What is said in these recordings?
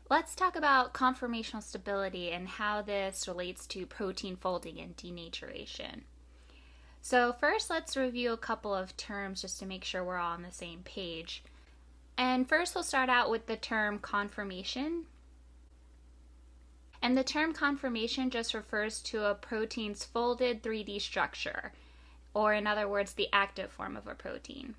Let's talk about conformational stability and how this relates to protein folding and denaturation. So first, let's review a couple of terms just to make sure we're all on the same page. And first, we'll start out with the term conformation. And the term conformation just refers to a protein's folded 3D structure, or in other words, the active form of a protein.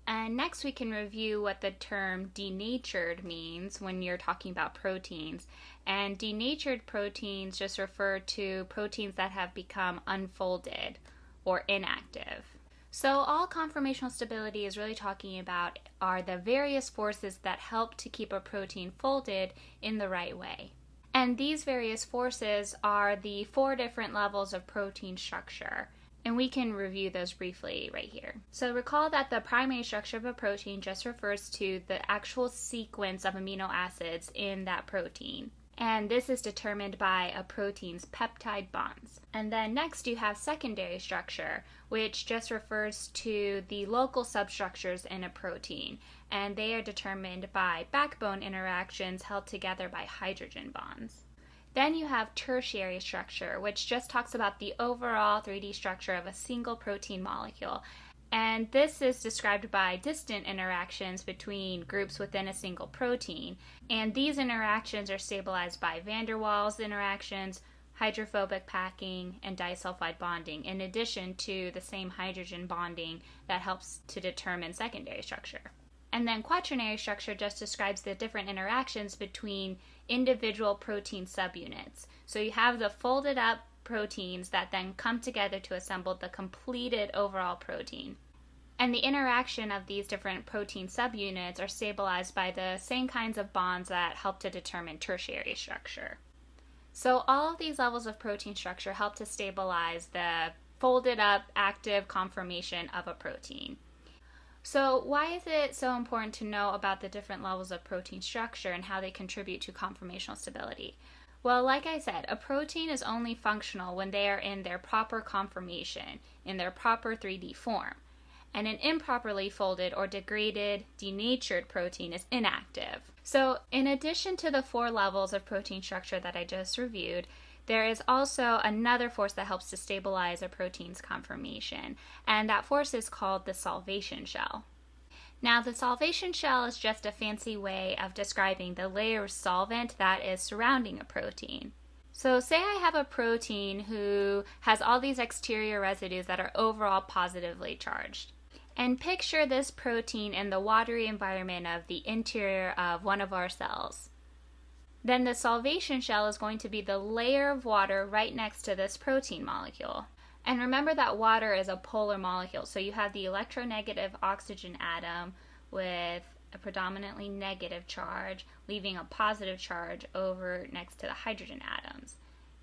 And next we can review what the term denatured means when you're talking about proteins. And denatured proteins just refer to proteins that have become unfolded or inactive. So all conformational stability is really talking about are the various forces that help to keep a protein folded in the right way. And these various forces are the 4 different levels of protein structure. And we can review those briefly right here. So recall that the primary structure of a protein just refers to the actual sequence of amino acids in that protein. And this is determined by a protein's peptide bonds. And then next you have secondary structure, which just refers to the local substructures in a protein. And they are determined by backbone interactions held together by hydrogen bonds. Then you have tertiary structure, which just talks about the overall 3D structure of a single protein molecule. And this is described by distant interactions between groups within a single protein. And these interactions are stabilized by van der Waals interactions, hydrophobic packing, and disulfide bonding, in addition to the same hydrogen bonding that helps to determine secondary structure. And then quaternary structure just describes the different interactions between individual protein subunits. So you have the folded up proteins that then come together to assemble the completed overall protein. And the interaction of these different protein subunits are stabilized by the same kinds of bonds that help to determine tertiary structure. So all of these levels of protein structure help to stabilize the folded up active conformation of a protein. So why is it so important to know about the different levels of protein structure and how they contribute to conformational stability? Well, like I said, a protein is only functional when they are in their proper conformation, in their proper 3D form. And an improperly folded or degraded, denatured protein is inactive. So in addition to the 4 levels of protein structure that I just reviewed, there is also another force that helps to stabilize a protein's conformation, and that force is called the solvation shell. Now, the solvation shell is just a fancy way of describing the layer of solvent that is surrounding a protein. So say I have a protein who has all these exterior residues that are overall positively charged. And picture this protein in the watery environment of the interior of one of our cells. Then the solvation shell is going to be the layer of water right next to this protein molecule. And remember that water is a polar molecule, so you have the electronegative oxygen atom with a predominantly negative charge, leaving a positive charge over next to the hydrogen atoms.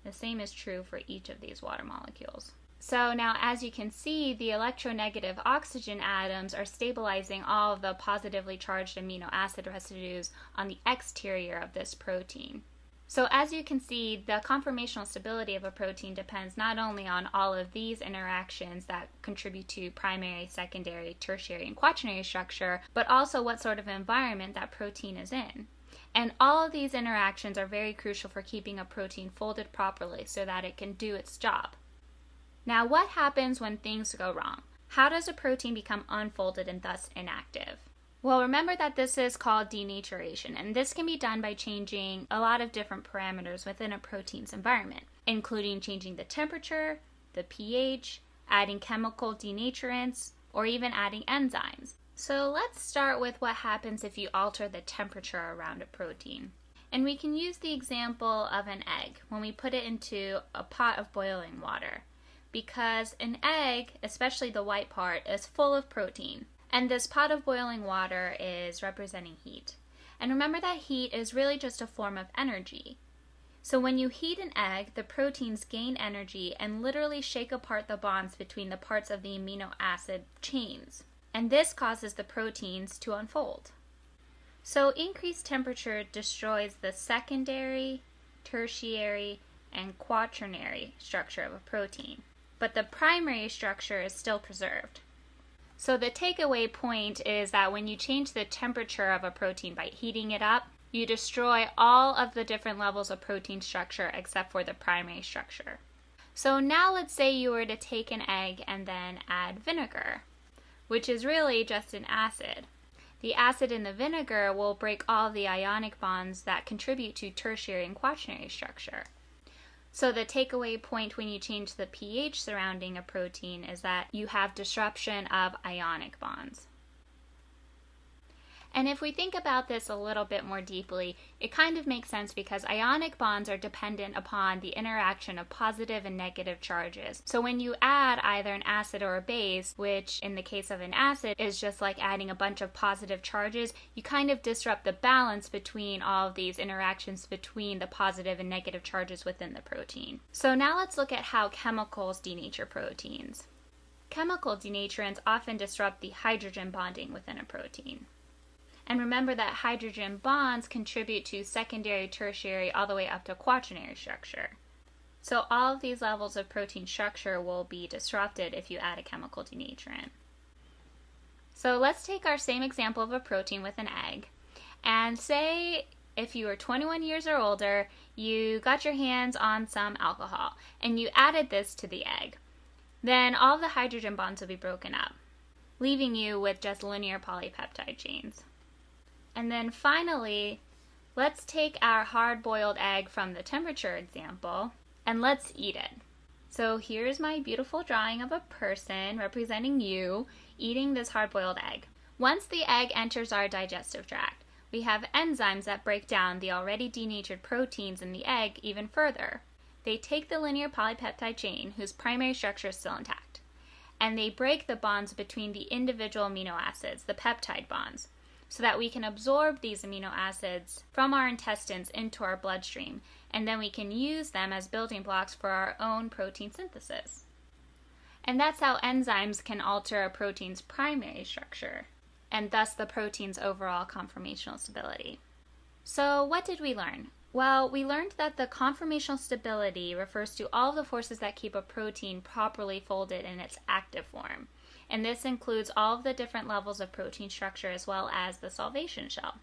The same is true for each of these water molecules. So now, as you can see, the electronegative oxygen atoms are stabilizing all of the positively charged amino acid residues on the exterior of this protein. So as you can see, the conformational stability of a protein depends not only on all of these interactions that contribute to primary, secondary, tertiary, and quaternary structure, but also what sort of environment that protein is in. And all of these interactions are very crucial for keeping a protein folded properly so that it can do its job. Now, what happens when things go wrong? How does a protein become unfolded and thus inactive? Well, remember that this is called denaturation, and this can be done by changing a lot of different parameters within a protein's environment, including changing the temperature, the pH, adding chemical denaturants, or even adding enzymes. So let's start with what happens if you alter the temperature around a protein. And we can use the example of an egg when we put it into a pot of boiling water, because an egg, especially the white part, is full of protein. And this pot of boiling water is representing heat. And remember that heat is really just a form of energy. So when you heat an egg, the proteins gain energy and literally shake apart the bonds between the parts of the amino acid chains. And this causes the proteins to unfold. So increased temperature destroys the secondary, tertiary, and quaternary structure of a protein. But the primary structure is still preserved. So the takeaway point is that when you change the temperature of a protein by heating it up, You destroy all of the different levels of protein structure except for the primary structure. So now let's say you were to take an egg and then add vinegar, which is really just an acid. The acid in the vinegar will break all the ionic bonds that contribute to tertiary and quaternary structure. So the takeaway point when you change the pH surrounding a protein is that you have disruption of ionic bonds. And if we think about this a little bit more deeply, it kind of makes sense because ionic bonds are dependent upon the interaction of positive and negative charges. So when you add either an acid or a base, which in the case of an acid is just like adding a bunch of positive charges, you kind of disrupt the balance between all of these interactions between the positive and negative charges within the protein. So now let's look at how chemicals denature proteins. Chemical denaturants often disrupt the hydrogen bonding within a protein. And remember that hydrogen bonds contribute to secondary, tertiary, all the way up to quaternary structure. So all of these levels of protein structure will be disrupted if you add a chemical denaturant. So let's take our same example of a protein with an egg. And say if you were 21 years or older, you got your hands on some alcohol and you added this to the egg. Then all of the hydrogen bonds will be broken up, leaving you with just linear polypeptide chains. And then finally, let's take our hard-boiled egg from the temperature example and let's eat it. So here's my beautiful drawing of a person representing you eating this hard-boiled egg. Once the egg enters our digestive tract, we have enzymes that break down the already denatured proteins in the egg even further. They take the linear polypeptide chain, whose primary structure is still intact, and they break the bonds between the individual amino acids, the peptide bonds, so that we can absorb these amino acids from our intestines into our bloodstream, and then we can use them as building blocks for our own protein synthesis. And that's how enzymes can alter a protein's primary structure, and thus the protein's overall conformational stability. So what did we learn? Well, we learned that the conformational stability refers to all of the forces that keep a protein properly folded in its active form. And this includes all of the different levels of protein structure as well as the solvation shell.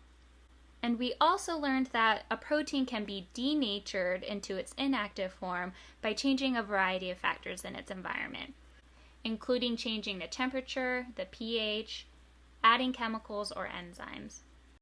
And we also learned that a protein can be denatured into its inactive form by changing a variety of factors in its environment, including changing the temperature, the pH, adding chemicals or enzymes.